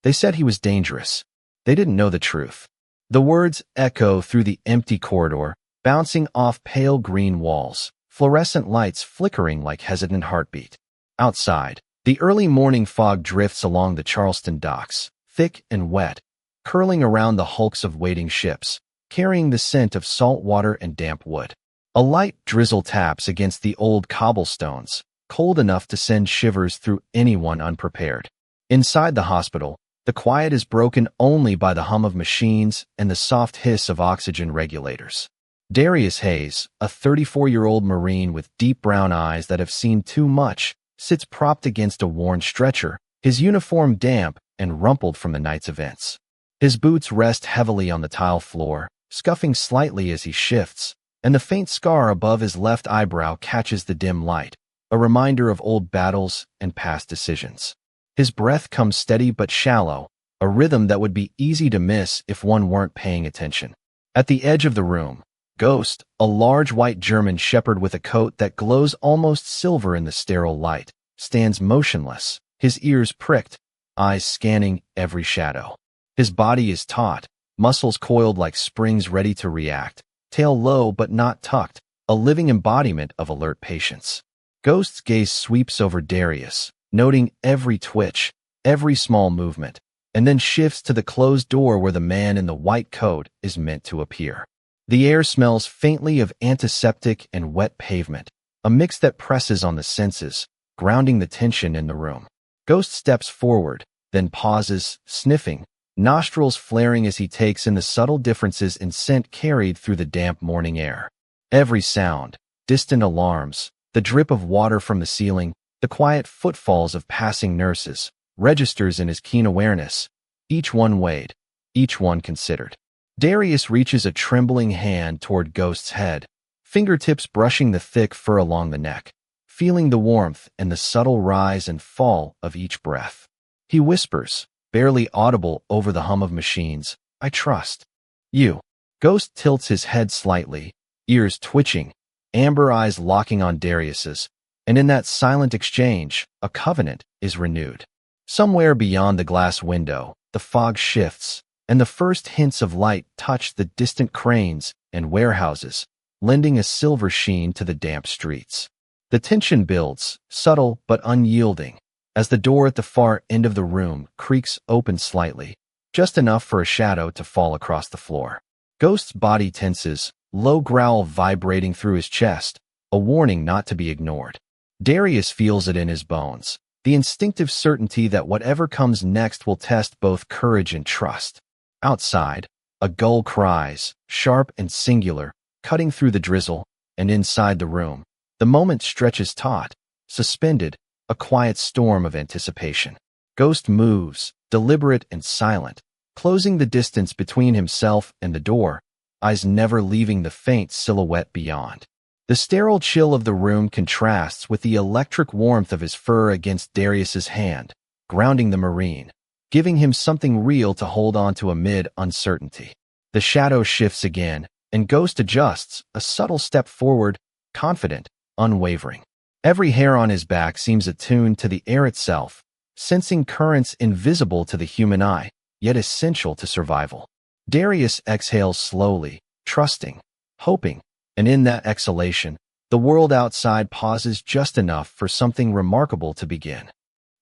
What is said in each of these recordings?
They said he was dangerous. They didn't know the truth. The words echo through the empty corridor, bouncing off pale green walls, fluorescent lights flickering like hesitant heartbeat. Outside, the early morning fog drifts along the Charleston docks, thick and wet, curling around the hulks of waiting ships, carrying the scent of salt water and damp wood. A light drizzle taps against the old cobblestones, cold enough to send shivers through anyone unprepared. Inside the hospital, the quiet is broken only by the hum of machines and the soft hiss of oxygen regulators. Darius Hayes, a 34-year-old Marine with deep brown eyes that have seen too much, sits propped against a worn stretcher, his uniform damp and rumpled from the night's events. His boots rest heavily on the tile floor, scuffing slightly as he shifts, and the faint scar above his left eyebrow catches the dim light, a reminder of old battles and past decisions. His breath comes steady but shallow, a rhythm that would be easy to miss if one weren't paying attention. At the edge of the room, Ghost, a large white German shepherd with a coat that glows almost silver in the sterile light, stands motionless, his ears pricked, eyes scanning every shadow. His body is taut, muscles coiled like springs ready to react, tail low but not tucked, a living embodiment of alert patience. Ghost's gaze sweeps over Darius, noting every twitch, every small movement, and then shifts to the closed door where the man in the white coat is meant to appear. The air smells faintly of antiseptic and wet pavement, a mix that presses on the senses, grounding the tension in the room. Ghost steps forward, then pauses, sniffing, nostrils flaring as he takes in the subtle differences in scent carried through the damp morning air. Every sound, distant alarms, the drip of water from the ceiling, the quiet footfalls of passing nurses, registers in his keen awareness, each one weighed, each one considered. Darius reaches a trembling hand toward Ghost's head, fingertips brushing the thick fur along the neck, feeling the warmth and the subtle rise and fall of each breath. He whispers, barely audible over the hum of machines, "I trust you." Ghost tilts his head slightly, ears twitching, amber eyes locking on Darius's, and in that silent exchange, a covenant is renewed. Somewhere beyond the glass window, the fog shifts, and the first hints of light touch the distant cranes and warehouses, lending a silver sheen to the damp streets. The tension builds, subtle but unyielding, as the door at the far end of the room creaks open slightly, just enough for a shadow to fall across the floor. Ghost's body tenses, low growl vibrating through his chest, a warning not to be ignored. Darius feels it in his bones, the instinctive certainty that whatever comes next will test both courage and trust. Outside, a gull cries, sharp and singular, cutting through the drizzle, and inside the room, the moment stretches taut, suspended, a quiet storm of anticipation. Ghost moves, deliberate and silent, closing the distance between himself and the door, eyes never leaving the faint silhouette beyond. The sterile chill of the room contrasts with the electric warmth of his fur against Darius's hand, grounding the Marine, giving him something real to hold on to amid uncertainty. The shadow shifts again, and Ghost adjusts, a subtle step forward, confident, unwavering. Every hair on his back seems attuned to the air itself, sensing currents invisible to the human eye, yet essential to survival. Darius exhales slowly, trusting, hoping, and in that exhalation, the world outside pauses just enough for something remarkable to begin.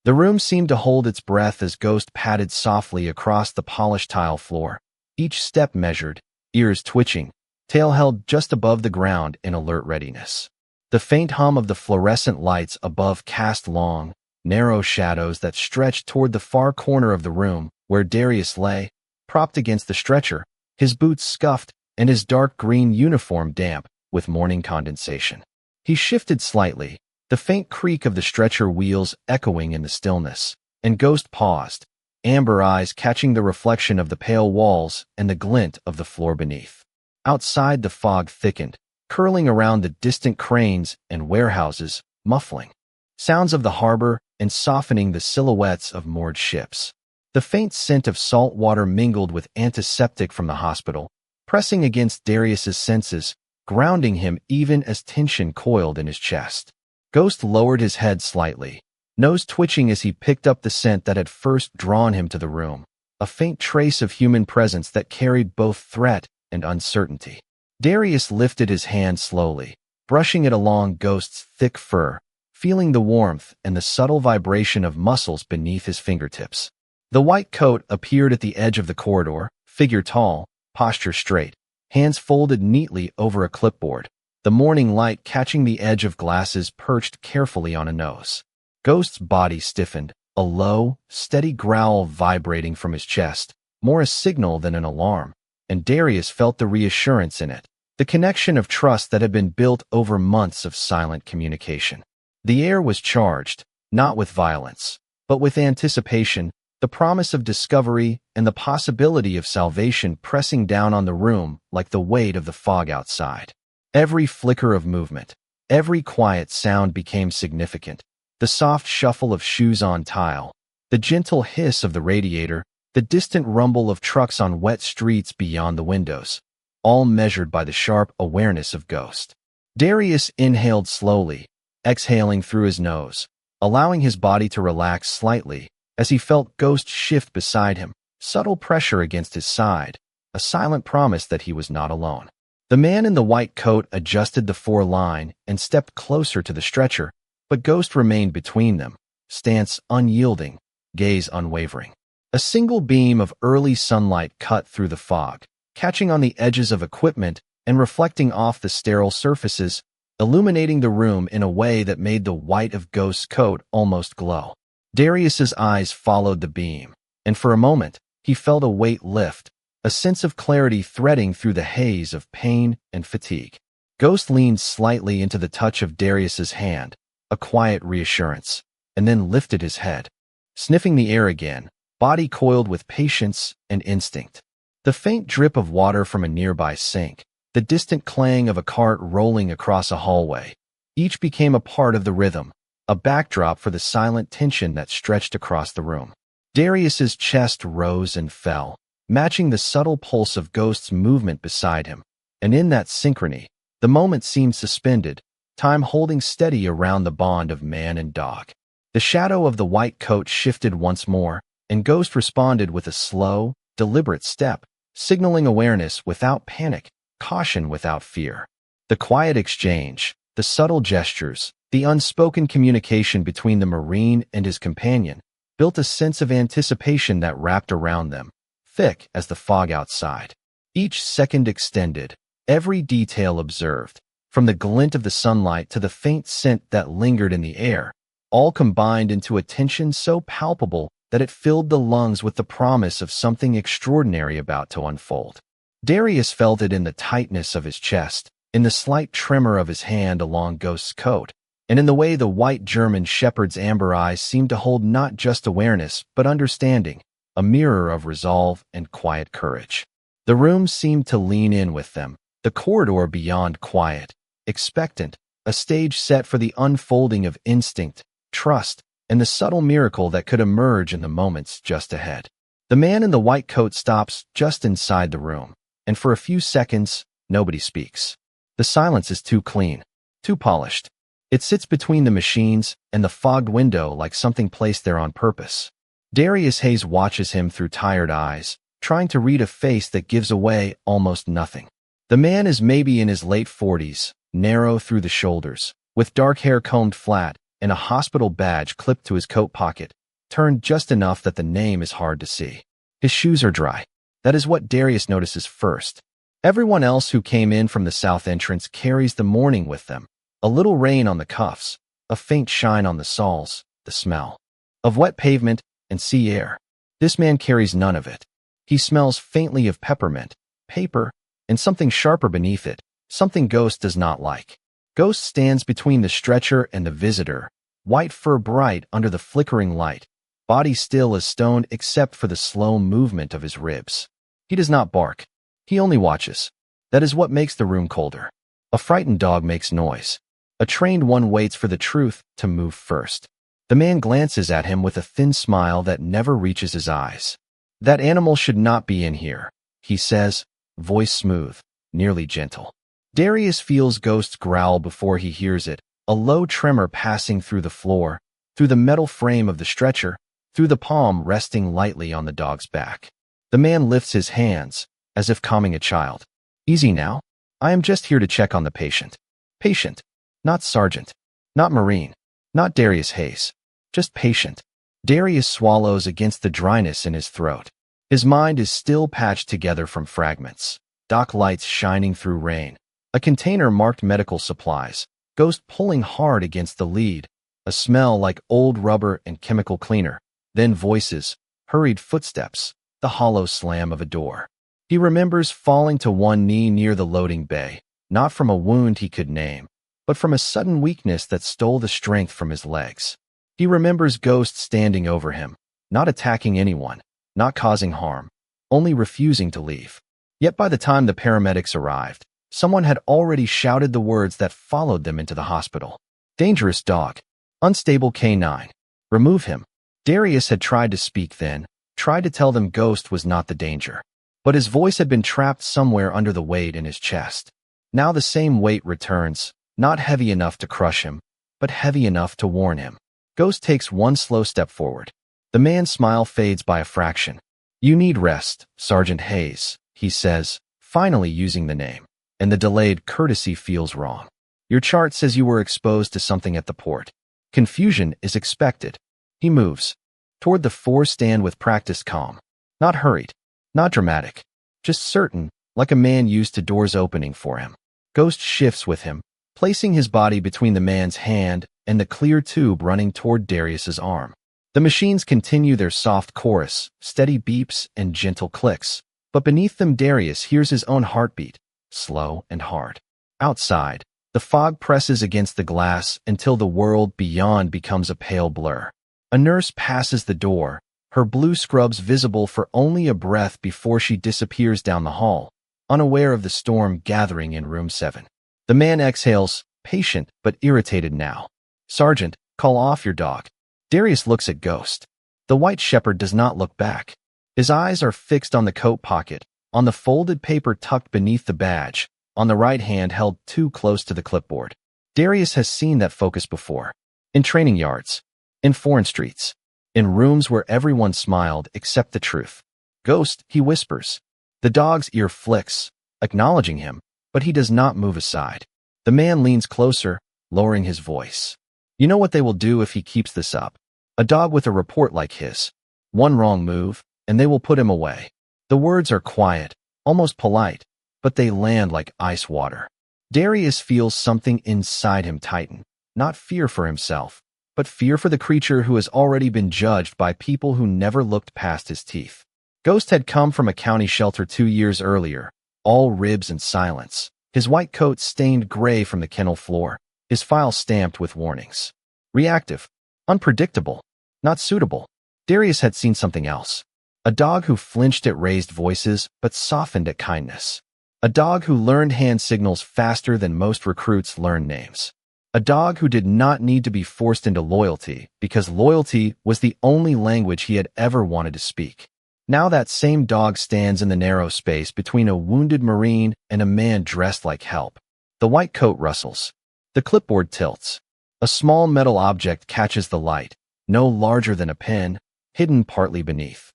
The room seemed to hold its breath as Ghost padded softly across the polished tile floor, each step measured, ears twitching, tail held just above the ground in alert readiness. The faint hum of the fluorescent lights above cast long, narrow shadows that stretched toward the far corner of the room where Darius lay, propped against the stretcher, his boots scuffed and his dark green uniform damp with morning condensation. He shifted slightly, the faint creak of the stretcher wheels echoing in the stillness, and Ghost paused, amber eyes catching the reflection of the pale walls and the glint of the floor beneath. Outside, the fog thickened, curling around the distant cranes and warehouses, muffling sounds of the harbor and softening the silhouettes of moored ships. The faint scent of salt water mingled with antiseptic from the hospital, pressing against Darius's senses, grounding him even as tension coiled in his chest. Ghost lowered his head slightly, nose twitching as he picked up the scent that had first drawn him to the room, a faint trace of human presence that carried both threat and uncertainty. Darius lifted his hand slowly, brushing it along Ghost's thick fur, feeling the warmth and the subtle vibration of muscles beneath his fingertips. The white coat appeared at the edge of the corridor, figure tall, posture straight, hands folded neatly over a clipboard, the morning light catching the edge of glasses perched carefully on a nose. Ghost's body stiffened, a low, steady growl vibrating from his chest, more a signal than an alarm, and Darius felt the reassurance in it, the connection of trust that had been built over months of silent communication. The air was charged, not with violence, but with anticipation, the promise of discovery and the possibility of salvation pressing down on the room like the weight of the fog outside. Every flicker of movement, every quiet sound became significant. The soft shuffle of shoes on tile, the gentle hiss of the radiator, the distant rumble of trucks on wet streets beyond the windows, all measured by the sharp awareness of Ghost. Darius inhaled slowly, exhaling through his nose, allowing his body to relax slightly as he felt Ghost shift beside him, subtle pressure against his side, a silent promise that he was not alone. The man in the white coat adjusted the four-line and stepped closer to the stretcher, but Ghost remained between them, stance unyielding, gaze unwavering. A single beam of early sunlight cut through the fog, catching on the edges of equipment and reflecting off the sterile surfaces, illuminating the room in a way that made the white of Ghost's coat almost glow. Darius's eyes followed the beam, and for a moment, he felt a weight lift, a sense of clarity threading through the haze of pain and fatigue. Ghost leaned slightly into the touch of Darius's hand, a quiet reassurance, and then lifted his head, sniffing the air again, body coiled with patience and instinct. The faint drip of water from a nearby sink, the distant clang of a cart rolling across a hallway, each became a part of the rhythm, a backdrop for the silent tension that stretched across the room. Darius's chest rose and fell, matching the subtle pulse of Ghost's movement beside him, and in that synchrony, the moment seemed suspended, time holding steady around the bond of man and dog. The shadow of the white coat shifted once more, and Ghost responded with a slow, deliberate step, signaling awareness without panic, caution without fear. The quiet exchange, the subtle gestures, the unspoken communication between the Marine and his companion built a sense of anticipation that wrapped around them, thick as the fog outside. Each second extended, every detail observed, from the glint of the sunlight to the faint scent that lingered in the air, all combined into a tension so palpable that it filled the lungs with the promise of something extraordinary about to unfold. Darius felt it in the tightness of his chest, in the slight tremor of his hand along Ghost's coat, and in the way the white German shepherd's amber eyes seemed to hold not just awareness but understanding, a mirror of resolve and quiet courage. The room seemed to lean in with them, the corridor beyond quiet, expectant, a stage set for the unfolding of instinct, trust, and the subtle miracle that could emerge in the moments just ahead. The man in the white coat stops just inside the room, and for a few seconds, nobody speaks. The silence is too clean, too polished. It sits between the machines and the fogged window like something placed there on purpose. Darius Hayes watches him through tired eyes, trying to read a face that gives away almost nothing. The man is maybe in his late 40s, narrow through the shoulders, with dark hair combed flat and a hospital badge clipped to his coat pocket, turned just enough that the name is hard to see. His shoes are dry. That is what Darius notices first. Everyone else who came in from the south entrance carries the morning with them. A little rain on the cuffs, a faint shine on the soles, the smell of wet pavement and sea air. This man carries none of it. He smells faintly of peppermint, paper, and something sharper beneath it, something Ghost does not like. Ghost stands between the stretcher and the visitor, white fur bright under the flickering light, body still as stone except for the slow movement of his ribs. He does not bark. He only watches. That is what makes the room colder. A frightened dog makes noise. A trained one waits for the truth to move first. The man glances at him with a thin smile that never reaches his eyes. That animal should not be in here, he says, voice smooth, nearly gentle. Darius feels Ghost's growl before he hears it, a low tremor passing through the floor, through the metal frame of the stretcher, through the palm resting lightly on the dog's back. The man lifts his hands, as if calming a child. Easy now. I am just here to check on the patient. Patient. Not sergeant. Not Marine. Not Darius Hayes. Just patient. Darius swallows against the dryness in his throat. His mind is still patched together from fragments. Dock lights shining through rain. A container marked medical supplies. Ghost pulling hard against the lead. A smell like old rubber and chemical cleaner. Then voices. Hurried footsteps. The hollow slam of a door. He remembers falling to one knee near the loading bay, not from a wound he could name, but from a sudden weakness that stole the strength from his legs. He remembers Ghost standing over him, not attacking anyone, not causing harm, only refusing to leave. Yet by the time the paramedics arrived, someone had already shouted the words that followed them into the hospital. Dangerous dog. Unstable K9. Remove him. Darius had tried to speak then, tried to tell them Ghost was not the danger. But his voice had been trapped somewhere under the weight in his chest. Now the same weight returns, not heavy enough to crush him, but heavy enough to warn him. Ghost takes one slow step forward. The man's smile fades by a fraction. You need rest, Sergeant Hayes, he says, finally using the name. And the delayed courtesy feels wrong. Your chart says you were exposed to something at the port. Confusion is expected. He moves toward the stand with practiced calm. Not hurried. Not dramatic, just certain, like a man used to doors opening for him. Ghost shifts with him, placing his body between the man's hand and the clear tube running toward Darius's arm. The machines continue their soft chorus, steady beeps and gentle clicks, but beneath them Darius hears his own heartbeat, slow and hard. Outside, the fog presses against the glass until the world beyond becomes a pale blur. A nurse passes the door, her blue scrubs visible for only a breath before she disappears down the hall, unaware of the storm gathering in room 7. The man exhales, patient but irritated now. Sergeant, call off your dog. Darius looks at Ghost. The white shepherd does not look back. His eyes are fixed on the coat pocket, on the folded paper tucked beneath the badge, on the right hand held too close to the clipboard. Darius has seen that focus before. In training yards. In foreign streets. In rooms where everyone smiled except the truth. Ghost, he whispers. The dog's ear flicks, acknowledging him, but he does not move aside. The man leans closer, lowering his voice. You know what they will do if he keeps this up? A dog with a report like his. One wrong move, and they will put him away. The words are quiet, almost polite, but they land like ice water. Darius feels something inside him tighten, not fear for himself, but fear for the creature who has already been judged by people who never looked past his teeth. Ghost had come from a county shelter 2 years earlier, all ribs and silence, his white coat stained gray from the kennel floor, his file stamped with warnings. Reactive. Unpredictable. Not suitable. Darius had seen something else. A dog who flinched at raised voices but softened at kindness. A dog who learned hand signals faster than most recruits learn names. A dog who did not need to be forced into loyalty because loyalty was the only language he had ever wanted to speak. Now that same dog stands in the narrow space between a wounded Marine and a man dressed like help. The white coat rustles. The clipboard tilts. A small metal object catches the light, no larger than a pin, hidden partly beneath.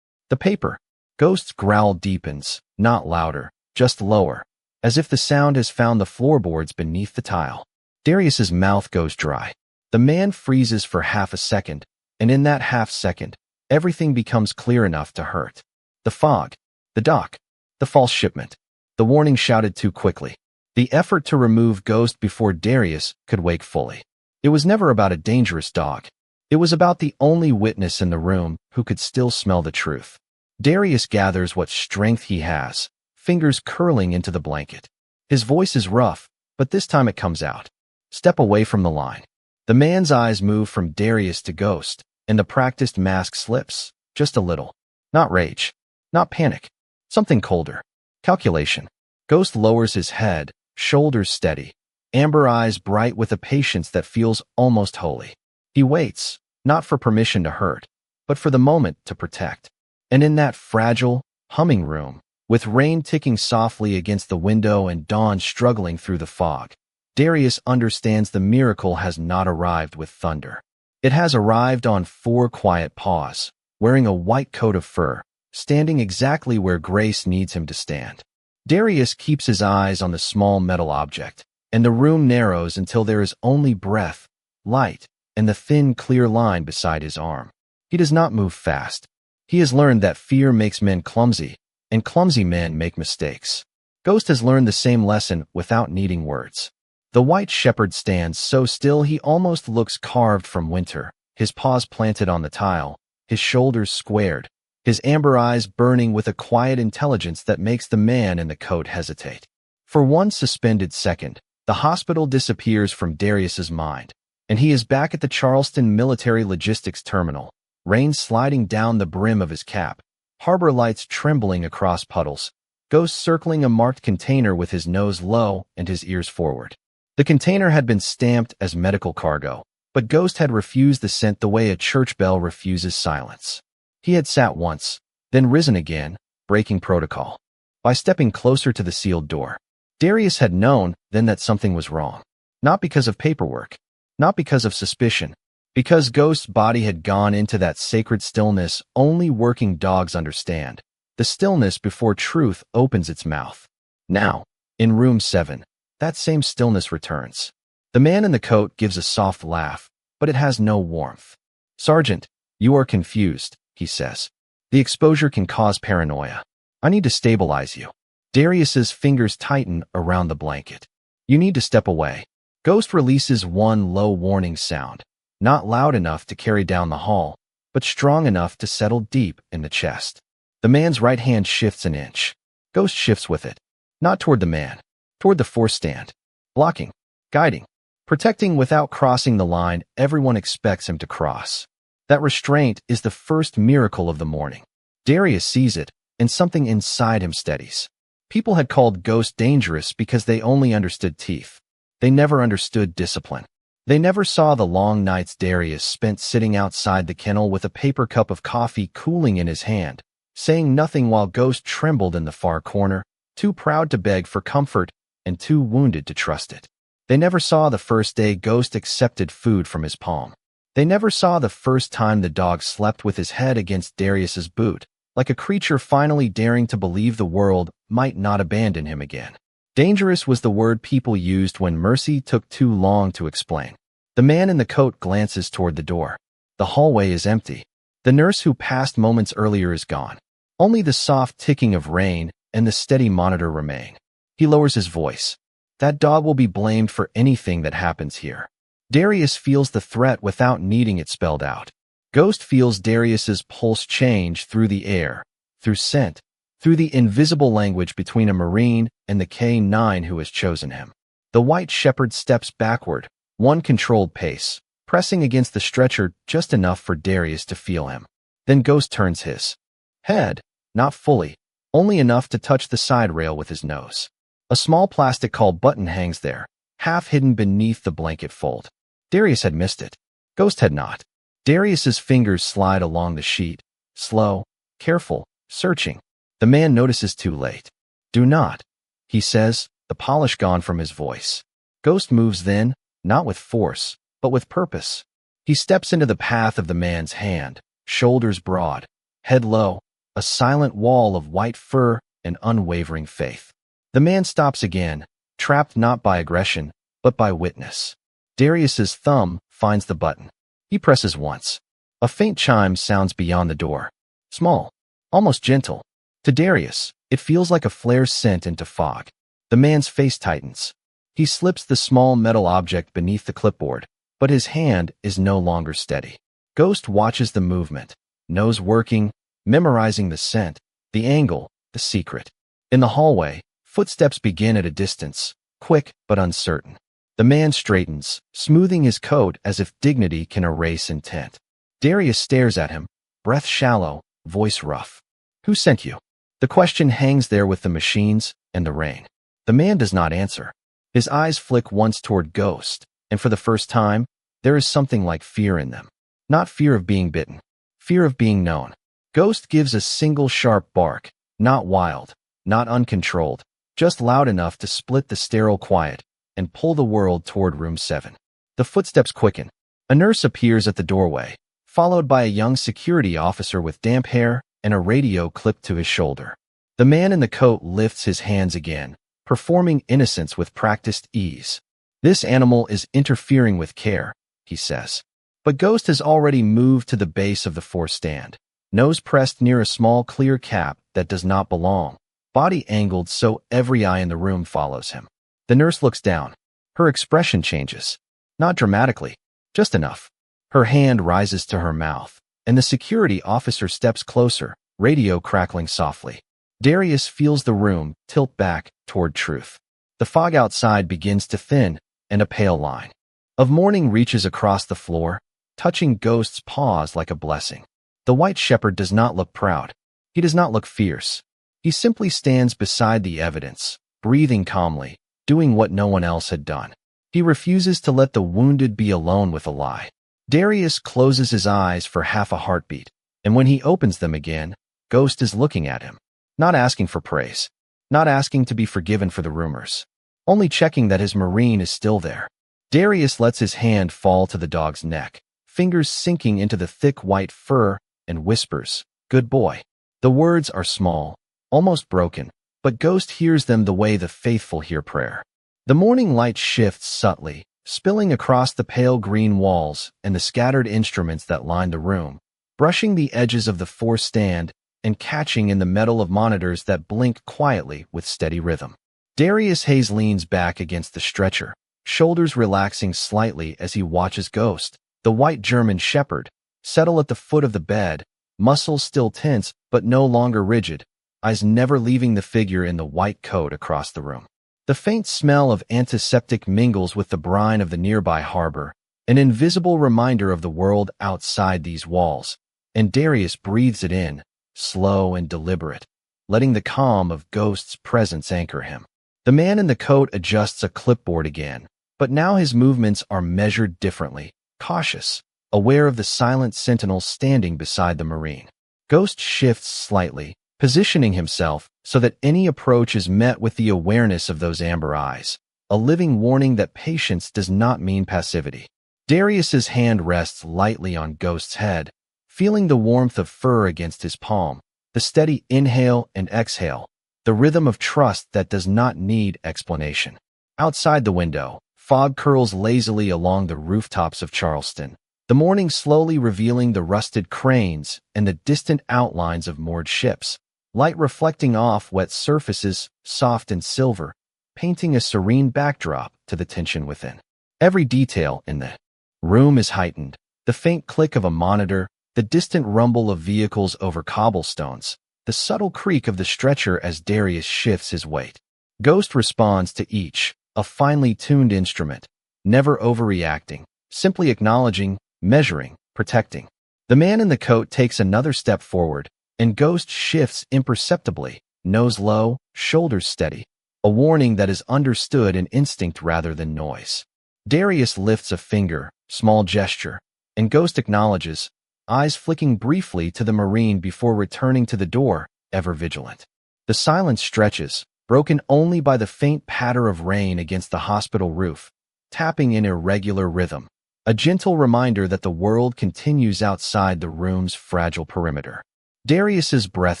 The paper. Ghost's growl deepens, not louder, just lower, as if the sound has found the floorboards beneath the tile. Darius's mouth goes dry. The man freezes for half a second, and in that half second, everything becomes clear enough to hurt. The fog, the dock, the false shipment, the warning shouted too quickly, the effort to remove Ghost before Darius could wake fully. It was never about a dangerous dog. It was about the only witness in the room who could still smell the truth. Darius gathers what strength he has, fingers curling into the blanket. His voice is rough, but this time it comes out. Step away from the line. The man's eyes move from Darius to Ghost, and the practiced mask slips, just a little. Not rage. Not panic. Something colder. Calculation. Ghost lowers his head, shoulders steady, amber eyes bright with a patience that feels almost holy. He waits, not for permission to hurt, but for the moment to protect. And in that fragile, humming room, with rain ticking softly against the window and dawn struggling through the fog, Darius understands the miracle has not arrived with thunder. It has arrived on 4 quiet paws, wearing a white coat of fur, standing exactly where Grace needs him to stand. Darius keeps his eyes on the small metal object, and the room narrows until there is only breath, light, and the thin, clear line beside his arm. He does not move fast. He has learned that fear makes men clumsy, and clumsy men make mistakes. Ghost has learned the same lesson without needing words. The white shepherd stands so still he almost looks carved from winter, his paws planted on the tile, his shoulders squared, his amber eyes burning with a quiet intelligence that makes the man in the coat hesitate. For one suspended second, the hospital disappears from Darius's mind, and he is back at the Charleston Military Logistics Terminal, rain sliding down the brim of his cap, harbor lights trembling across puddles, Ghost circling a marked container with his nose low and his ears forward. The container had been stamped as medical cargo, but Ghost had refused the scent the way a church bell refuses silence. He had sat once, then risen again, breaking protocol. By stepping closer to the sealed door, Darius had known then that something was wrong. Not because of paperwork, not because of suspicion, because Ghost's body had gone into that sacred stillness only working dogs understand, the stillness before truth opens its mouth. Now, in room 7, that same stillness returns. The man in the coat gives a soft laugh, but it has no warmth. "Sergeant, you are confused," he says. "The exposure can cause paranoia. I need to stabilize you." Darius's fingers tighten around the blanket. "You need to step away." Ghost releases one low warning sound, not loud enough to carry down the hall, but strong enough to settle deep in the chest. The man's right hand shifts an inch. Ghost shifts with it, not toward the man, toward the force stand, blocking, guiding, protecting without crossing the line everyone expects him to cross. That restraint is the first miracle of the morning. Darius sees it, and something inside him steadies. People had called Ghost dangerous because they only understood teeth. They never understood discipline. They never saw the long nights Darius spent sitting outside the kennel with a paper cup of coffee cooling in his hand, saying nothing while Ghost trembled in the far corner, too proud to beg for comfort and too wounded to trust it. They never saw the first day Ghost accepted food from his palm. They never saw the first time the dog slept with his head against Darius's boot, like a creature finally daring to believe the world might not abandon him again. Dangerous was the word people used when mercy took too long to explain. The man in the coat glances toward the door. The hallway is empty. The nurse who passed moments earlier is gone. Only the soft ticking of rain and the steady monitor remain. He lowers his voice. "That dog will be blamed for anything that happens here." Darius feels the threat without needing it spelled out. Ghost feels Darius's pulse change through the air, through scent, through the invisible language between a Marine and the K-9 who has chosen him. The white shepherd steps backward, one controlled pace, pressing against the stretcher just enough for Darius to feel him. Then Ghost turns his head, not fully, only enough to touch the side rail with his nose. A small plastic call button hangs there, half hidden beneath the blanket fold. Darius had missed it. Ghost had not. Darius's fingers slide along the sheet, slow, careful, searching. The man notices too late. "Do not," he says, the polish gone from his voice. Ghost moves then, not with force, but with purpose. He steps into the path of the man's hand, shoulders broad, head low, a silent wall of white fur and unwavering faith. The man stops again, trapped not by aggression, but by witness. Darius's thumb finds the button. He presses once. A faint chime sounds beyond the door. Small, almost gentle. To Darius, it feels like a flare sent into fog. The man's face tightens. He slips the small metal object beneath the clipboard, but his hand is no longer steady. Ghost watches the movement, nose working, memorizing the scent, the angle, the secret. In the hallway, footsteps begin at a distance, quick but uncertain. The man straightens, smoothing his coat as if dignity can erase intent. Darius stares at him, breath shallow, voice rough. "Who sent you?" The question hangs there with the machines and the rain. The man does not answer. His eyes flick once toward Ghost, and for the first time, there is something like fear in them. Not fear of being bitten, fear of being known. Ghost gives a single sharp bark, not wild, not uncontrolled, just loud enough to split the sterile quiet and pull the world toward room 7. The footsteps quicken. A nurse appears at the doorway, followed by a young security officer with damp hair and a radio clipped to his shoulder. The man in the coat lifts his hands again, performing innocence with practiced ease. "This animal is interfering with care," he says. But Ghost has already moved to the base of the force stand, nose pressed near a small clear cap that does not belong, body angled so every eye in the room follows him. The nurse looks down. Her expression changes. Not dramatically, just enough. Her hand rises to her mouth, and the security officer steps closer, radio crackling softly. Darius feels the room tilt back toward truth. The fog outside begins to thin, and a pale line of morning reaches across the floor, touching Ghost's paws like a blessing. The white shepherd does not look proud. He does not look fierce. He simply stands beside the evidence, breathing calmly, doing what no one else had done. He refuses to let the wounded be alone with a lie. Darius closes his eyes for half a heartbeat, and when he opens them again, Ghost is looking at him, not asking for praise, not asking to be forgiven for the rumors, only checking that his Marine is still there. Darius lets his hand fall to the dog's neck, fingers sinking into the thick white fur, and whispers, "Good boy." The words are small, almost broken, but Ghost hears them the way the faithful hear prayer. The morning light shifts subtly, spilling across the pale green walls and the scattered instruments that line the room, brushing the edges of the force stand and catching in the metal of monitors that blink quietly with steady rhythm. Darius Hayes leans back against the stretcher, shoulders relaxing slightly as he watches Ghost, the white German shepherd, settle at the foot of the bed, muscles still tense but no longer rigid, eyes never leaving the figure in the white coat across the room. The faint smell of antiseptic mingles with the brine of the nearby harbor, an invisible reminder of the world outside these walls, and Darius breathes it in, slow and deliberate, letting the calm of Ghost's presence anchor him. The man in the coat adjusts a clipboard again, but now his movements are measured differently, cautious, aware of the silent sentinel standing beside the Marine. Ghost shifts slightly, positioning himself so that any approach is met with the awareness of those amber eyes, a living warning that patience does not mean passivity. Darius's hand rests lightly on Ghost's head, feeling the warmth of fur against his palm, the steady inhale and exhale, the rhythm of trust that does not need explanation. Outside the window, fog curls lazily along the rooftops of Charleston, the morning slowly revealing the rusted cranes and the distant outlines of moored ships, light reflecting off wet surfaces, soft and silver, painting a serene backdrop to the tension within. Every detail in the room is heightened, the faint click of a monitor, the distant rumble of vehicles over cobblestones, the subtle creak of the stretcher as Darius shifts his weight. Ghost responds to each, a finely tuned instrument, never overreacting, simply acknowledging, measuring, protecting. The man in the coat takes another step forward, and Ghost shifts imperceptibly, nose low, shoulders steady, a warning that is understood in instinct rather than noise. Darius lifts a finger, small gesture, and Ghost acknowledges, eyes flicking briefly to the Marine before returning to the door, ever vigilant. The silence stretches, broken only by the faint patter of rain against the hospital roof, tapping in irregular rhythm, a gentle reminder that the world continues outside the room's fragile perimeter. Darius's breath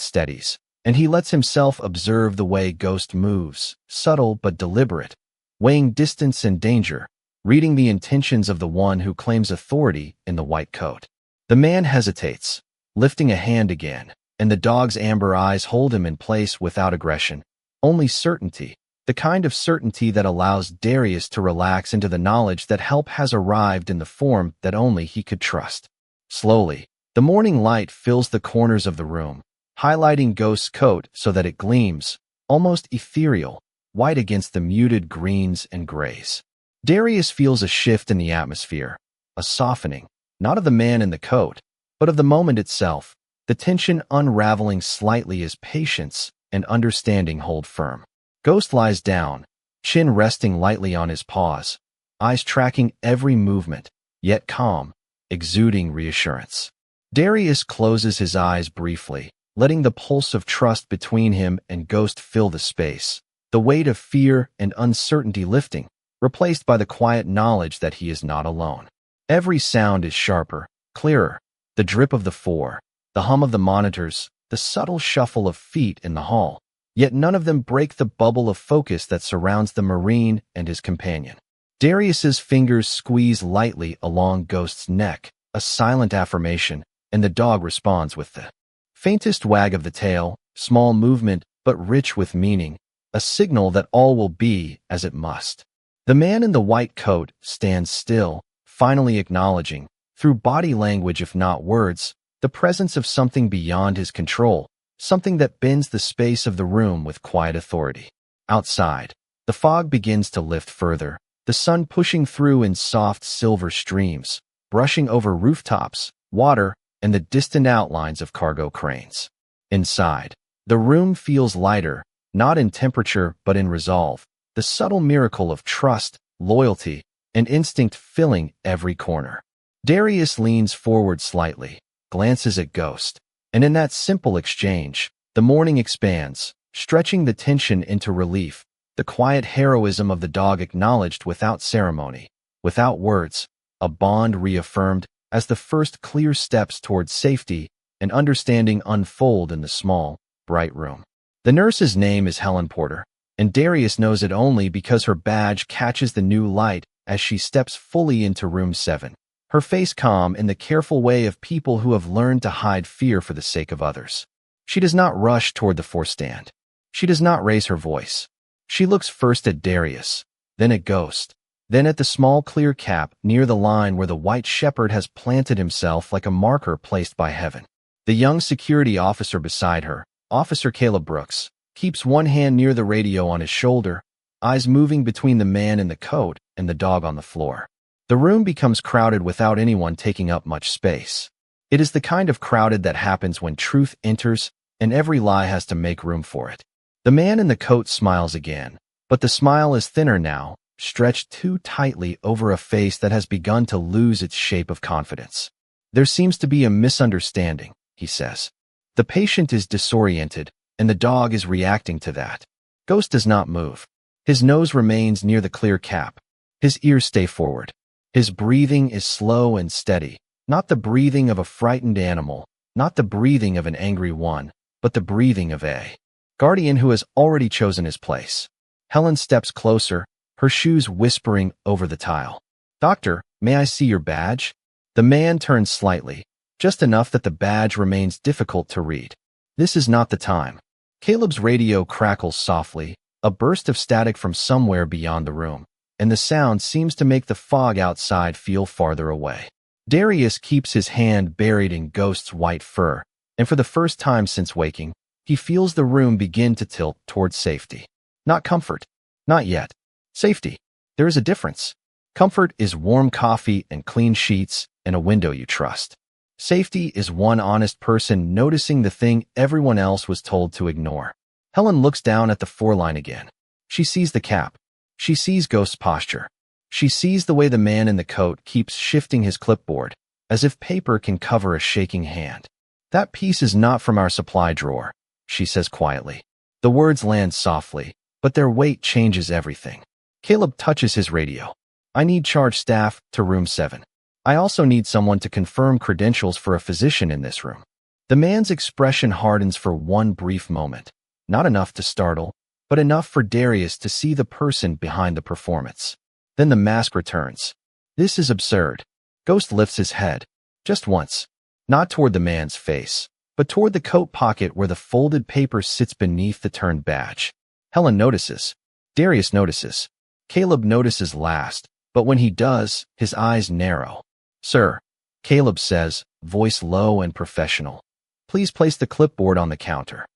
steadies, and he lets himself observe the way Ghost moves, subtle but deliberate, weighing distance and danger, reading the intentions of the one who claims authority in the white coat. The man hesitates, lifting a hand again, and the dog's amber eyes hold him in place without aggression, only certainty, the kind of certainty that allows Darius to relax into the knowledge that help has arrived in the form that only he could trust. Slowly, the morning light fills the corners of the room, highlighting Ghost's coat so that it gleams, almost ethereal, white against the muted greens and grays. Darius feels a shift in the atmosphere, a softening, not of the man in the coat, but of the moment itself, the tension unraveling slightly as patience and understanding hold firm. Ghost lies down, chin resting lightly on his paws, eyes tracking every movement, yet calm, exuding reassurance. Darius closes his eyes briefly, letting the pulse of trust between him and Ghost fill the space, the weight of fear and uncertainty lifting, replaced by the quiet knowledge that he is not alone. Every sound is sharper, clearer. The drip of the four, the hum of the monitors, the subtle shuffle of feet in the hall. Yet none of them break the bubble of focus that surrounds the Marine and his companion. Darius's fingers squeeze lightly along Ghost's neck, a silent affirmation, and the dog responds with the faintest wag of the tail, small movement but rich with meaning, a signal that all will be as it must. The man in the white coat stands still, finally acknowledging, through body language if not words, the presence of something beyond his control, something that bends the space of the room with quiet authority. Outside, the fog begins to lift further, the sun pushing through in soft silver streams, brushing over rooftops, water, and the distant outlines of cargo cranes. Inside, the room feels lighter, not in temperature but in resolve, the subtle miracle of trust, loyalty, and instinct filling every corner. Darius leans forward slightly, glances at Ghost, and in that simple exchange, the morning expands, stretching the tension into relief, the quiet heroism of the dog acknowledged without ceremony, without words, a bond reaffirmed as the first clear steps toward safety and understanding unfold in the small, bright room. The nurse's name is Helen Porter, and Darius knows it only because her badge catches the new light as she steps fully into room 7. Her face calm in the careful way of people who have learned to hide fear for the sake of others. She does not rush toward the forestand. She does not raise her voice. She looks first at Darius, then at Ghost, then at the small clear cap near the line where the white shepherd has planted himself like a marker placed by heaven. The young security officer beside her, Officer Caleb Brooks, keeps one hand near the radio on his shoulder, eyes moving between the man in the coat and the dog on the floor. The room becomes crowded without anyone taking up much space. It is the kind of crowded that happens when truth enters and every lie has to make room for it. The man in the coat smiles again, but the smile is thinner now, stretched too tightly over a face that has begun to lose its shape of confidence. There seems to be a misunderstanding, he says. The patient is disoriented, and the dog is reacting to that. Ghost does not move. His nose remains near the clear cap. His ears stay forward. His breathing is slow and steady, not the breathing of a frightened animal, not the breathing of an angry one, but the breathing of a guardian who has already chosen his place. Helen steps closer, her shoes whispering over the tile. "Doctor, may I see your badge?" The man turns slightly, just enough that the badge remains difficult to read. This is not the time. Caleb's radio crackles softly, a burst of static from somewhere beyond the room, and the sound seems to make the fog outside feel farther away. Darius keeps his hand buried in Ghost's white fur, and for the first time since waking, he feels the room begin to tilt towards safety. Not comfort. Not yet. Safety. There is a difference. Comfort is warm coffee and clean sheets and a window you trust. Safety is one honest person noticing the thing everyone else was told to ignore. Helen looks down at the foreline again. She sees the cap. She sees Ghost's posture. She sees the way the man in the coat keeps shifting his clipboard, as if paper can cover a shaking hand. "That piece is not from our supply drawer," she says quietly. The words land softly, but their weight changes everything. Caleb touches his radio. "I need charge staff to room 7. I also need someone to confirm credentials for a physician in this room." The man's expression hardens for one brief moment, not enough to startle, but enough for Darius to see the person behind the performance. Then the mask returns. This is absurd. Ghost lifts his head, just once, not toward the man's face, but toward the coat pocket where the folded paper sits beneath the turned badge. Helen notices. Darius notices. Caleb notices last, but when he does, his eyes narrow. "Sir," Caleb says, voice low and professional. "Please place the clipboard on the counter."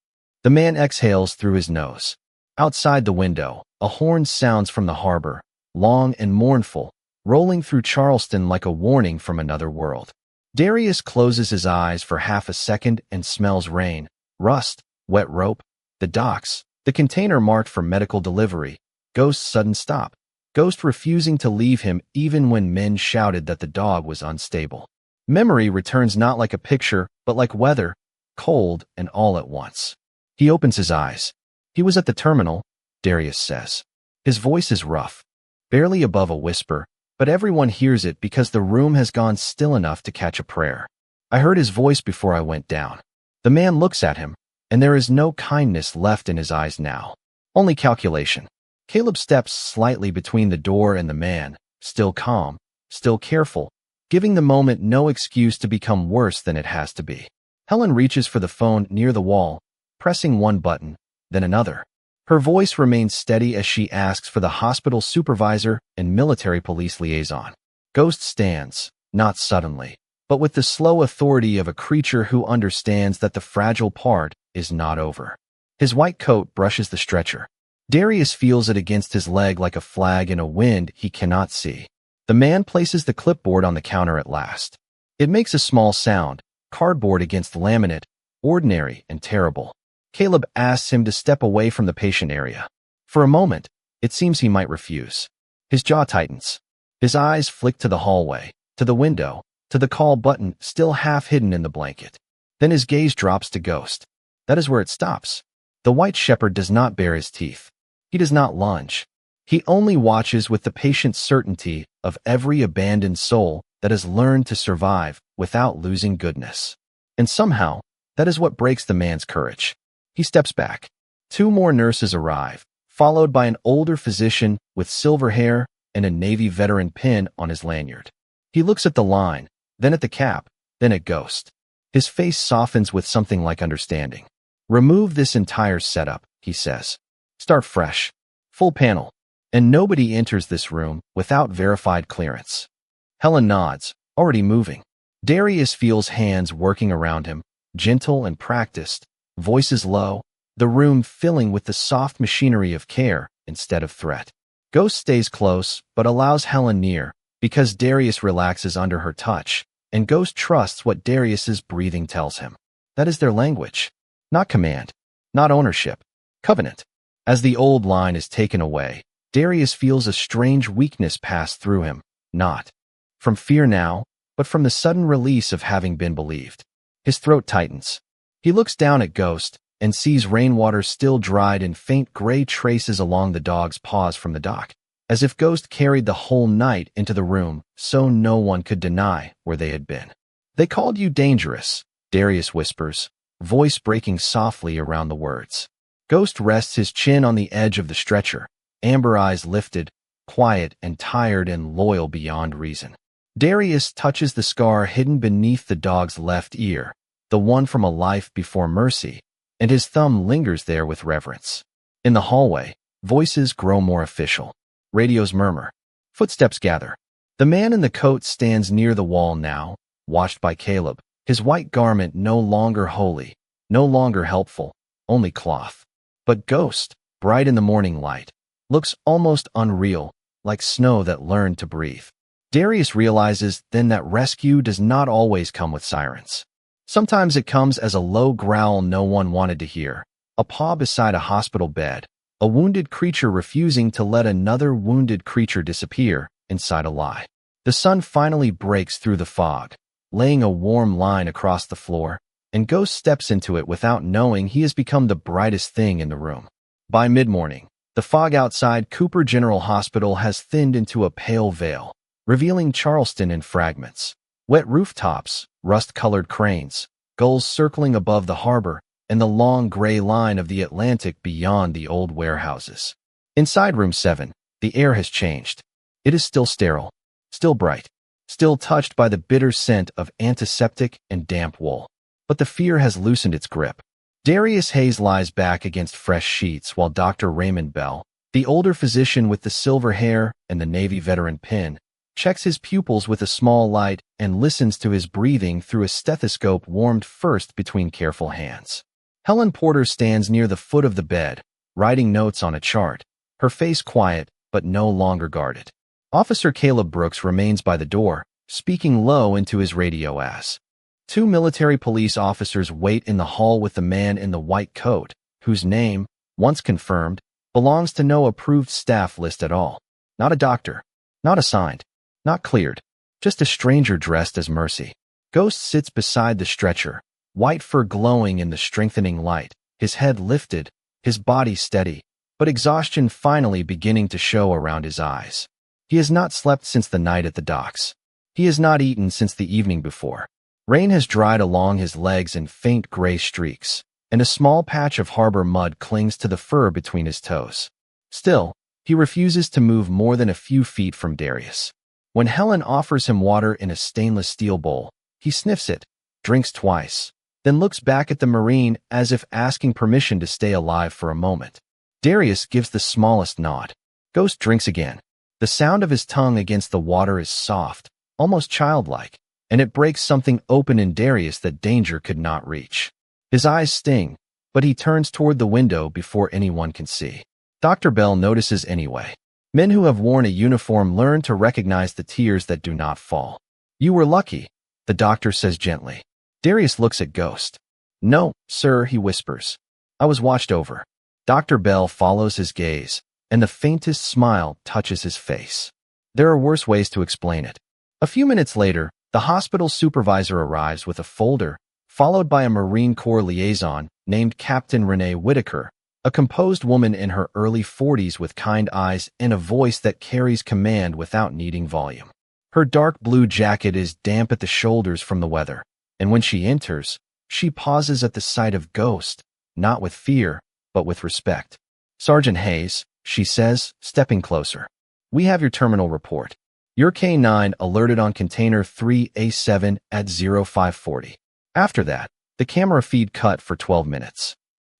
The man exhales through his nose. Outside the window, a horn sounds from the harbor, long and mournful, rolling through Charleston like a warning from another world. Darius closes his eyes for half a second and smells rain, rust, wet rope, the docks, the container marked for medical delivery, Ghost's sudden stop, Ghost refusing to leave him even when men shouted that the dog was unstable. Memory returns not like a picture, but like weather, cold and all at once. He opens his eyes. "He was at the terminal," Darius says. His voice is rough, barely above a whisper, but everyone hears it because the room has gone still enough to catch a prayer. I heard his voice before I went down. The man looks at him, and there is no kindness left in his eyes now. Only calculation. Caleb steps slightly between the door and the man, still calm, still careful, giving the moment no excuse to become worse than it has to be. Helen reaches for the phone near the wall, pressing one button, then another. Her voice remains steady as she asks for the hospital supervisor and military police liaison. Ghost stands, not suddenly, but with the slow authority of a creature who understands that the fragile part is not over. His white coat brushes the stretcher. Darius feels it against his leg like a flag in a wind he cannot see. The man places the clipboard on the counter at last. It makes a small sound, cardboard against laminate, ordinary and terrible. Caleb asks him to step away from the patient area. For a moment, it seems he might refuse. His jaw tightens. His eyes flick to the hallway, to the window, to the call button still half hidden in the blanket. Then his gaze drops to Ghost. That is where it stops. The white shepherd does not bare his teeth. He does not lunge. He only watches with the patient certainty of every abandoned soul that has learned to survive without losing goodness. And somehow, that is what breaks the man's courage. He steps back. 2 more nurses arrive, followed by an older physician with silver hair and a Navy veteran pin on his lanyard. He looks at the line, then at the cap, then at Ghost. His face softens with something like understanding. Remove this entire setup, he says. Start fresh. Full panel. And nobody enters this room without verified clearance. Helen nods, already moving. Darius feels hands working around him, gentle and practiced, voices low, the room filling with the soft machinery of care instead of threat. Ghost stays close, but allows Helen near, because Darius relaxes under her touch, and Ghost trusts what Darius's breathing tells him. That is their language. Not command. Not ownership. Covenant. As the old line is taken away, Darius feels a strange weakness pass through him, not from fear now, but from the sudden release of having been believed. His throat tightens. He looks down at Ghost and sees rainwater still dried in faint gray traces along the dog's paws from the dock, as if Ghost carried the whole night into the room so no one could deny where they had been. They called you dangerous, Darius whispers, voice breaking softly around the words. Ghost rests his chin on the edge of the stretcher, amber eyes lifted, quiet and tired and loyal beyond reason. Darius touches the scar hidden beneath the dog's left ear, the one from a life before mercy, and his thumb lingers there with reverence. In the hallway, voices grow more official. Radios murmur. Footsteps gather. The man in the coat stands near the wall now, watched by Caleb, his white garment no longer holy, no longer helpful, only cloth. But Ghost, bright in the morning light, looks almost unreal, like snow that learned to breathe. Darius realizes then that rescue does not always come with sirens. Sometimes it comes as a low growl no one wanted to hear, a paw beside a hospital bed, a wounded creature refusing to let another wounded creature disappear inside a lie. The sun finally breaks through the fog, laying a warm line across the floor, and Ghost steps into it without knowing he has become the brightest thing in the room. By mid-morning, the fog outside Cooper General Hospital has thinned into a pale veil, revealing Charleston in fragments. Wet rooftops, rust-colored cranes, gulls circling above the harbor, and the long gray line of the Atlantic beyond the old warehouses. Inside Room 7, the air has changed. It is still sterile, still bright, still touched by the bitter scent of antiseptic and damp wool. But the fear has loosened its grip. Darius Hayes lies back against fresh sheets while Dr. Raymond Bell, the older physician with the silver hair and the Navy veteran pin, checks his pupils with a small light and listens to his breathing through a stethoscope warmed first between careful hands. Helen Porter stands near the foot of the bed, writing notes on a chart, her face quiet but no longer guarded. Officer Caleb Brooks remains by the door, speaking low into his radio as 2 military police officers wait in the hall with the man in the white coat, whose name, once confirmed, belongs to no approved staff list at all. Not a doctor, not assigned, not cleared, just a stranger dressed as Mercy. Ghost sits beside the stretcher, white fur glowing in the strengthening light, his head lifted, his body steady, but exhaustion finally beginning to show around his eyes. He has not slept since the night at the docks. He has not eaten since the evening before. Rain has dried along his legs in faint gray streaks, and a small patch of harbor mud clings to the fur between his toes. Still, he refuses to move more than a few feet from Darius. When Helen offers him water in a stainless steel bowl, he sniffs it, drinks twice, then looks back at the Marine as if asking permission to stay alive for a moment. Darius gives the smallest nod. Ghost drinks again. The sound of his tongue against the water is soft, almost childlike, and it breaks something open in Darius that danger could not reach. His eyes sting, but he turns toward the window before anyone can see. Dr. Bell notices anyway. Men who have worn a uniform learn to recognize the tears that do not fall. "You were lucky," the doctor says gently. Darius looks at Ghost. "No, sir," he whispers. "I was watched over." Dr. Bell follows his gaze, and the faintest smile touches his face. There are worse ways to explain it. A few minutes later, the hospital supervisor arrives with a folder, followed by a Marine Corps liaison named Captain Renee Whitaker, a composed woman in her early 40s with kind eyes and a voice that carries command without needing volume. Her dark blue jacket is damp at the shoulders from the weather, and when she enters, she pauses at the sight of Ghost, not with fear, but with respect. "Sergeant Hayes," she says, stepping closer. "We have your terminal report. Your K-9 alerted on container 3A7 at 0540. After that, the camera feed cut for 12 minutes.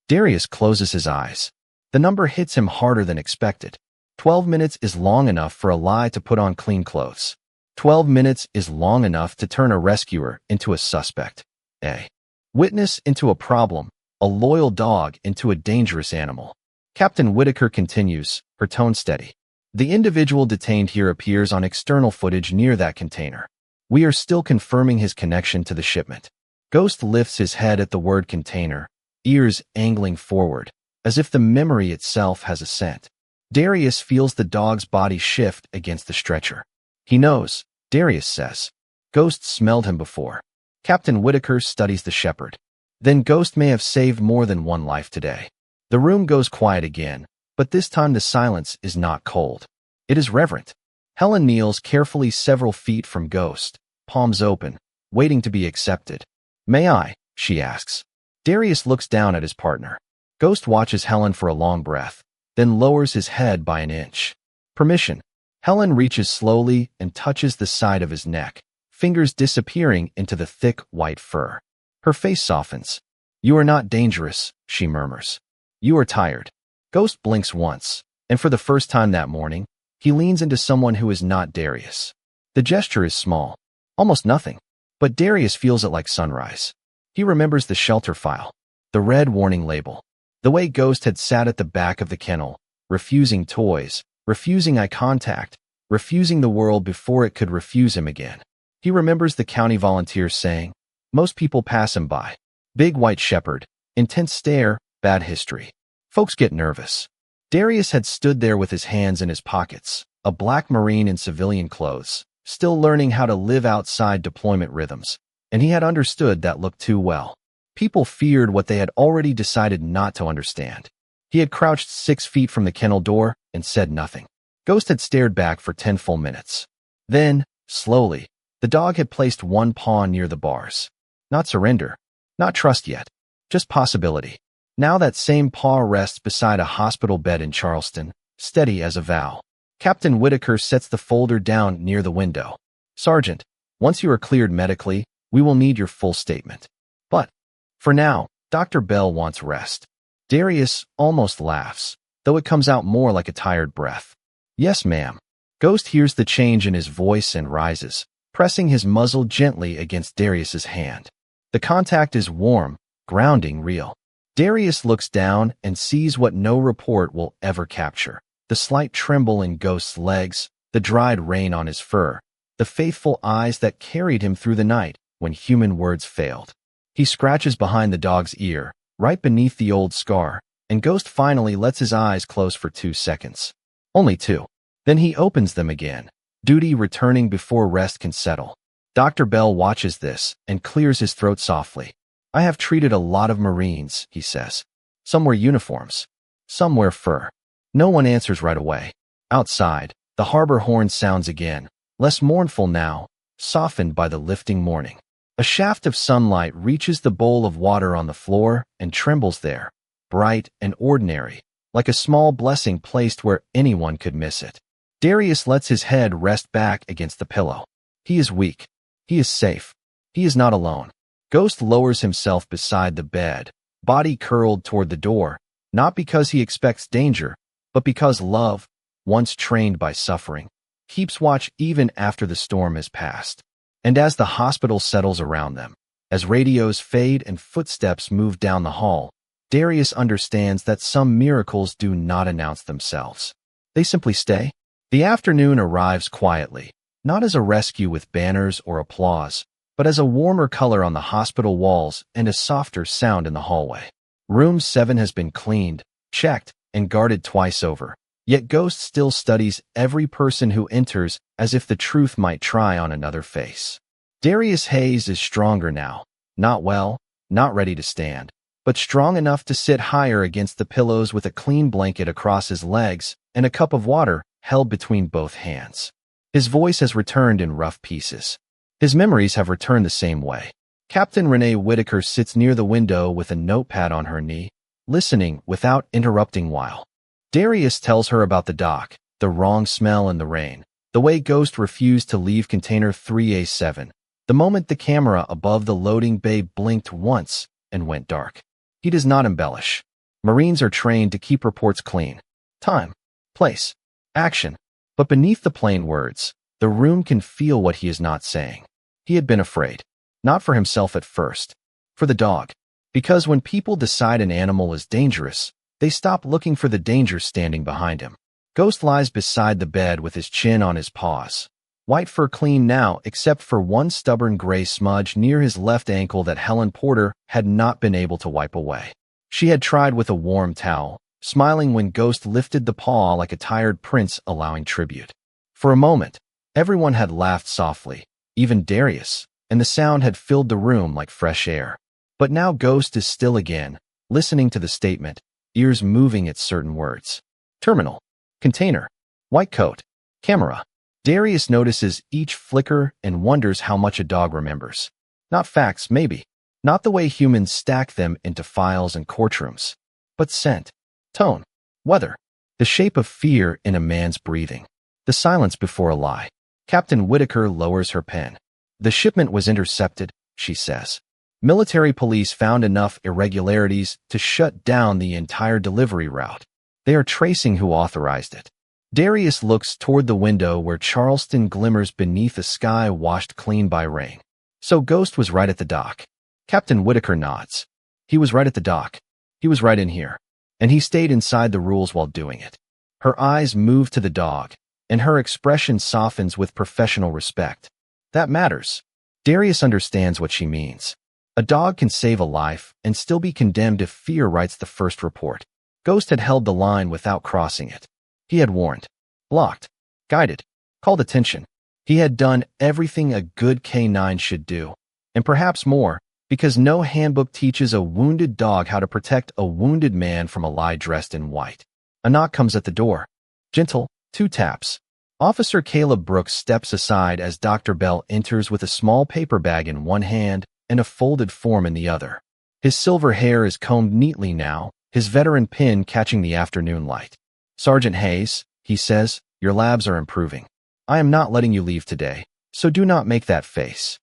Darius closes his eyes. The number hits him harder than expected. 12 minutes is long enough for a lie to put on clean clothes. 12 minutes is long enough to turn a rescuer into a suspect, a witness into a problem, a loyal dog into a dangerous animal. Captain Whitaker continues, her tone steady. The individual detained here appears on external footage near that container. We are still confirming his connection to the shipment. Ghost lifts his head at the word container, ears angling forward, as if the memory itself has a scent. Darius feels the dog's body shift against the stretcher. He knows, Darius says. Ghost smelled him before. Captain Whitaker studies the shepherd. Then Ghost may have saved more than one life today. The room goes quiet again, but this time the silence is not cold. It is reverent. Helen kneels carefully several feet from Ghost, palms open, waiting to be accepted. "May I?" she asks. Darius looks down at his partner. Ghost watches Helen for a long breath, then lowers his head by an inch. "Permission." Helen reaches slowly and touches the side of his neck, fingers disappearing into the thick white fur. Her face softens. "You are not dangerous," she murmurs. "You are tired." Ghost blinks once, and for the first time that morning, he leans into someone who is not Darius. The gesture is small, almost nothing, but Darius feels it like sunrise. He remembers the shelter file, the red warning label, the way Ghost had sat at the back of the kennel, refusing toys, refusing eye contact, refusing the world before it could refuse him again. He remembers the county volunteers saying, "Most people pass him by. Big white shepherd, intense stare, bad history." Folks get nervous. Darius had stood there with his hands in his pockets, a black Marine in civilian clothes, still learning how to live outside deployment rhythms, and he had understood that look too well. People feared what they had already decided not to understand. He had crouched 6 feet from the kennel door and said nothing. Ghost had stared back for 10 full minutes. Then, slowly, the dog had placed one paw near the bars. Not surrender, not trust yet, just possibility. Now that same paw rests beside a hospital bed in Charleston, steady as a vow. Captain Whitaker sets the folder down near the window. "Sergeant, once you are cleared medically, we will need your full statement. But, for now, Dr. Bell wants rest." Darius almost laughs, though it comes out more like a tired breath. "Yes, ma'am." Ghost hears the change in his voice and rises, pressing his muzzle gently against Darius's hand. The contact is warm, grounding, real. Darius looks down and sees what no report will ever capture. The slight tremble in Ghost's legs, the dried rain on his fur, the faithful eyes that carried him through the night when human words failed. He scratches behind the dog's ear, right beneath the old scar, and Ghost finally lets his eyes close for 2 seconds. Only 2. Then he opens them again, duty returning before rest can settle. Dr. Bell watches this and clears his throat softly. "I have treated a lot of Marines," he says. "Some wear uniforms. Some wear fur." No one answers right away. Outside, The harbor horn sounds again, less mournful now, softened by the lifting morning. A shaft of sunlight reaches the bowl of water on the floor and trembles there, bright and ordinary, like a small blessing placed where anyone could miss it. Darius lets his head rest back against the pillow. He is weak. He is safe. He is not alone. Ghost lowers himself beside the bed, body curled toward the door, not because he expects danger, but because love, once trained by suffering, keeps watch even after the storm has passed. And as the hospital settles around them, as radios fade and footsteps move down the hall, Darius understands that some miracles do not announce themselves. They simply stay. The afternoon arrives quietly, not as a rescue with banners or applause, but as a warmer color on the hospital walls and a softer sound in the hallway. Room 7 has been cleaned, checked, and guarded twice over, yet Ghost still studies every person who enters as if the truth might try on another face. Darius Hayes is stronger now, not well, not ready to stand, but strong enough to sit higher against the pillows with a clean blanket across his legs and a cup of water held between both hands. His voice has returned in rough pieces. His memories have returned the same way. Captain Renee Whitaker sits near the window with a notepad on her knee, listening without interrupting while Darius tells her about the dock, the wrong smell in the rain, the way Ghost refused to leave container 3A7, the moment the camera above the loading bay blinked once and went dark. He does not embellish. Marines are trained to keep reports clean. Time, place, action. But beneath the plain words, the room can feel what he is not saying. He had been afraid. Not for himself at first. For the dog. Because when people decide an animal is dangerous, they stop looking for the danger standing behind him. Ghost lies beside the bed with his chin on his paws. White fur clean now except for one stubborn gray smudge near his left ankle that Helen Porter had not been able to wipe away. She had tried with a warm towel, smiling when Ghost lifted the paw like a tired prince allowing tribute. For a moment, everyone had laughed softly, even Darius, and the sound had filled the room like fresh air. But now Ghost is still again, listening to the statement, ears moving at certain words. Terminal. Container. White coat. Camera. Darius notices each flicker and wonders how much a dog remembers. Not facts, maybe. Not the way humans stack them into files and courtrooms. But scent. Tone. Weather. The shape of fear in a man's breathing. The silence before a lie. Captain Whitaker lowers her pen. The shipment was intercepted, she says. Military police found enough irregularities to shut down the entire delivery route. They are tracing who authorized it. Darius looks toward the window where Charleston glimmers beneath a sky washed clean by rain. So Ghost was right at the dock. Captain Whitaker nods. He was right at the dock. He was right in here. And he stayed inside the rules while doing it. Her eyes move to the dog, and her expression softens with professional respect. That matters. Darius understands what she means. A dog can save a life and still be condemned if fear writes the first report. Ghost had held the line without crossing it. He had warned, blocked, guided, called attention. He had done everything a good K9 should do, and perhaps more, because no handbook teaches a wounded dog how to protect a wounded man from a lie dressed in white. A knock comes at the door. Gentle, 2 taps. Officer Caleb Brooks steps aside as Dr. Bell enters with a small paper bag in one hand and a folded form in the other. His silver hair is combed neatly now, his veteran pin catching the afternoon light. Sergeant Hayes, he says, your labs are improving. I am not letting you leave today, so do not make that face.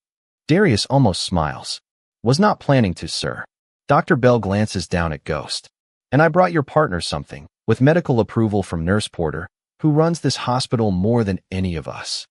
Darius almost smiles. Was not planning to, sir. Dr. Bell glances down at Ghost. And I brought your partner something, with medical approval from Nurse Porter, who runs this hospital more than any of us.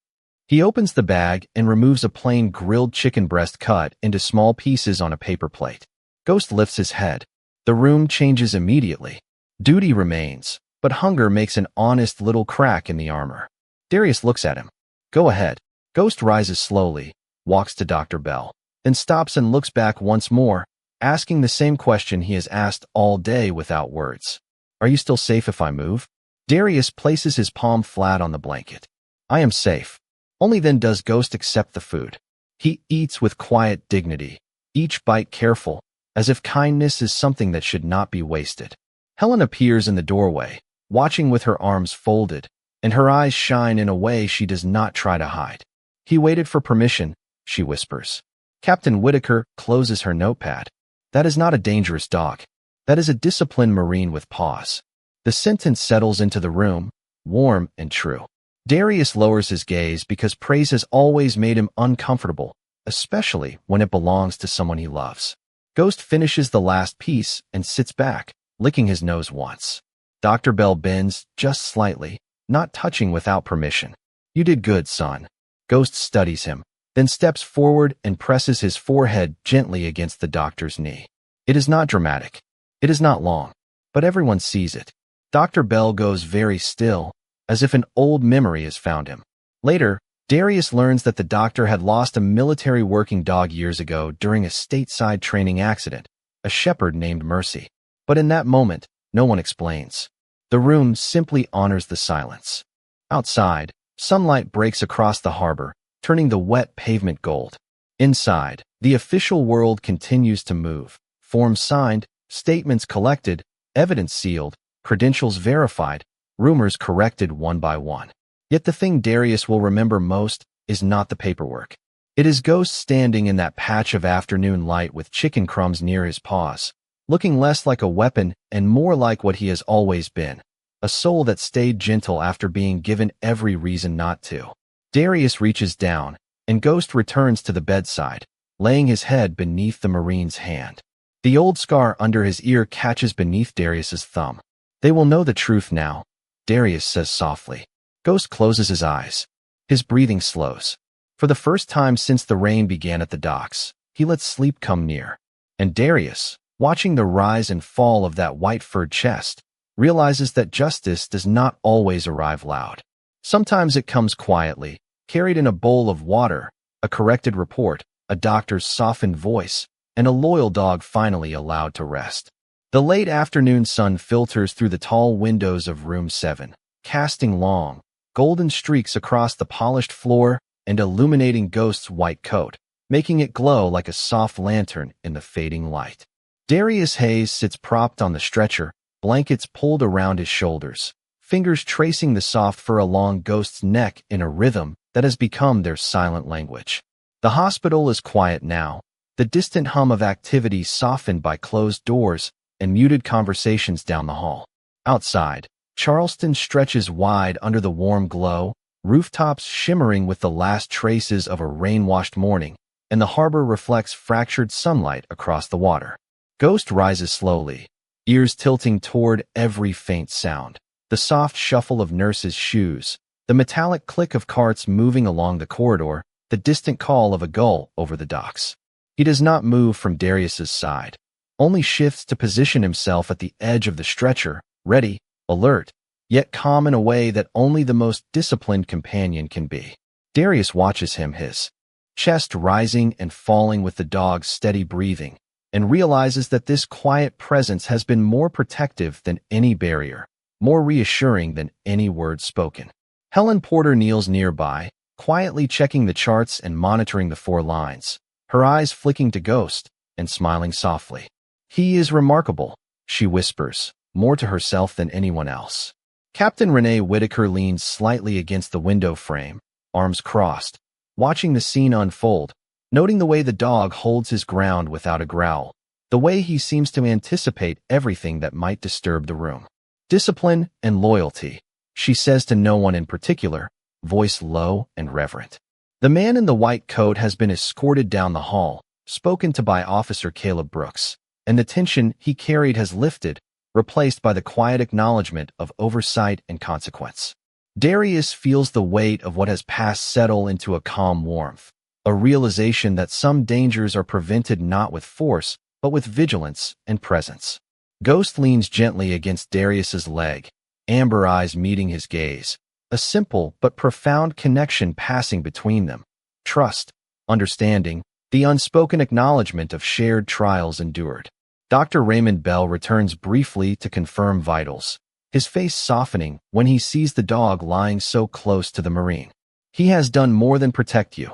He opens the bag and removes a plain grilled chicken breast cut into small pieces on a paper plate. Ghost lifts his head. The room changes immediately. Duty remains, but hunger makes an honest little crack in the armor. Darius looks at him. Go ahead. Ghost rises slowly, walks to Dr. Bell, then stops and looks back once more, asking the same question he has asked all day without words. Are you still safe if I move? Darius places his palm flat on the blanket. I am safe. Only then does Ghost accept the food. He eats with quiet dignity, each bite careful, as if kindness is something that should not be wasted. Helen appears in the doorway, watching with her arms folded, and her eyes shine in a way she does not try to hide. "He waited for permission," she whispers. Captain Whitaker closes her notepad. "That is not a dangerous dog. That is a disciplined Marine with paws." The sentence settles into the room, warm and true. Darius lowers his gaze because praise has always made him uncomfortable, especially when it belongs to someone he loves. Ghost finishes the last piece and sits back, licking his nose once. Dr. Bell bends just slightly, not touching without permission. "You did good, son." Ghost studies him, then steps forward and presses his forehead gently against the doctor's knee. It is not dramatic. It is not long, but everyone sees it. Dr. Bell goes very still, as if an old memory has found him. Later, Darius learns that the doctor had lost a military working dog years ago during a stateside training accident, a shepherd named Mercy. But in that moment, no one explains. The room simply honors the silence. Outside, sunlight breaks across the harbor, turning the wet pavement gold. Inside, the official world continues to move. Forms signed, statements collected, evidence sealed, credentials verified, rumors corrected one by one. Yet the thing Darius will remember most is not the paperwork. It is Ghost standing in that patch of afternoon light with chicken crumbs near his paws, looking less like a weapon and more like what he has always been, a soul that stayed gentle after being given every reason not to. Darius reaches down, and Ghost returns to the bedside, laying his head beneath the Marine's hand. The old scar under his ear catches beneath Darius's thumb. "They will know the truth now," Darius says softly. Ghost closes his eyes. His breathing slows. For the first time since the rain began at the docks, he lets sleep come near. And Darius, watching the rise and fall of that white furred chest, realizes that justice does not always arrive loud. Sometimes it comes quietly, carried in a bowl of water, a corrected report, a doctor's softened voice, and a loyal dog finally allowed to rest. The late afternoon sun filters through the tall windows of room 7, casting long, golden streaks across the polished floor and illuminating Ghost's white coat, making it glow like a soft lantern in the fading light. Darius Hayes sits propped on the stretcher, blankets pulled around his shoulders, fingers tracing the soft fur along Ghost's neck in a rhythm that has become their silent language. The hospital is quiet now, the distant hum of activity softened by closed doors and muted conversations down the hall. Outside, Charleston stretches wide under the warm glow, rooftops shimmering with the last traces of a rain-washed morning, and the harbor reflects fractured sunlight across the water. Ghost rises slowly, ears tilting toward every faint sound. The soft shuffle of nurses' shoes, the metallic click of carts moving along the corridor, the distant call of a gull over the docks. He does not move from Darius's side, only shifts to position himself at the edge of the stretcher, ready, alert, yet calm in a way that only the most disciplined companion can be. Darius watches him, his chest rising and falling with the dog's steady breathing, and realizes that this quiet presence has been more protective than any barrier, more reassuring than any word spoken. Helen Porter kneels nearby, quietly checking the charts and monitoring the 4 lines, her eyes flicking to Ghost and smiling softly. "He is remarkable," she whispers, more to herself than anyone else. Captain Renee Whitaker leans slightly against the window frame, arms crossed, watching the scene unfold, noting the way the dog holds his ground without a growl, the way he seems to anticipate everything that might disturb the room. "Discipline and loyalty," she says to no one in particular, voice low and reverent. The man in the white coat has been escorted down the hall, spoken to by Officer Caleb Brooks, and the tension he carried has lifted, replaced by the quiet acknowledgement of oversight and consequence. Darius feels the weight of what has passed settle into a calm warmth, a realization that some dangers are prevented not with force, but with vigilance and presence. Ghost leans gently against Darius's leg, amber eyes meeting his gaze, a simple but profound connection passing between them. Trust, understanding, the unspoken acknowledgement of shared trials endured. Dr. Raymond Bell returns briefly to confirm vitals, his face softening when he sees the dog lying so close to the Marine. "He has done more than protect you,"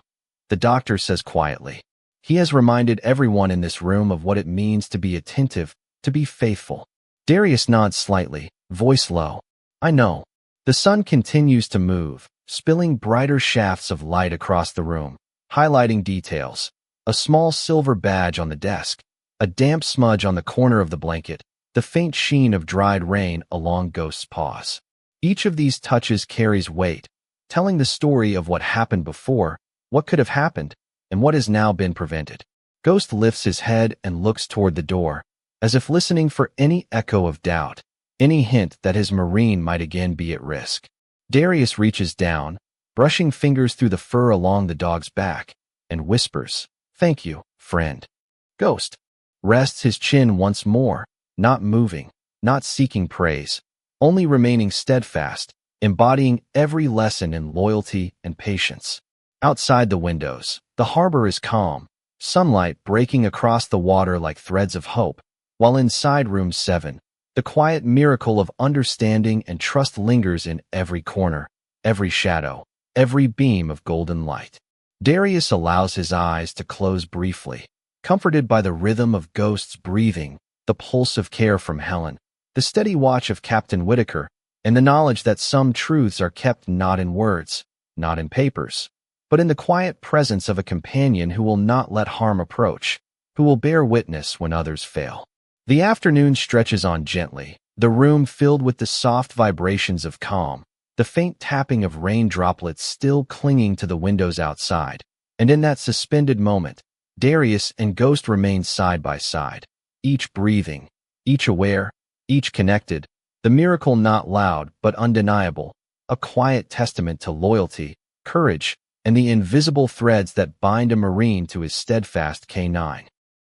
the doctor says quietly. "He has reminded everyone in this room of what it means to be attentive, to be faithful." Darius nods slightly, voice low. "I know. The sun continues to move, spilling brighter shafts of light across the room, highlighting details. A small silver badge on the desk, a damp smudge on the corner of the blanket, the faint sheen of dried rain along Ghost's paws. Each of these touches carries weight, telling the story of what happened before, what could have happened, and what has now been prevented. Ghost lifts his head and looks toward the door, as if listening for any echo of doubt, any hint that his marine might again be at risk. Darius reaches down, brushing fingers through the fur along the dog's back, and whispers, "Thank you, friend." Ghost rests his chin once more, not moving, not seeking praise, only remaining steadfast, embodying every lesson in loyalty and patience. Outside the windows, the harbor is calm, sunlight breaking across the water like threads of hope, while inside room 7, the quiet miracle of understanding and trust lingers in every corner, every shadow, every beam of golden light. Darius allows his eyes to close briefly, comforted by the rhythm of Ghost's breathing, the pulse of care from Helen, the steady watch of Captain Whitaker, and the knowledge that some truths are kept not in words, not in papers, but in the quiet presence of a companion who will not let harm approach, who will bear witness when others fail. The afternoon stretches on gently, the room filled with the soft vibrations of calm, the faint tapping of rain droplets still clinging to the windows outside, and in that suspended moment, Darius and Ghost remain side by side, each breathing, each aware, each connected, the miracle not loud but undeniable, a quiet testament to loyalty, courage, and the invisible threads that bind a Marine to his steadfast K9.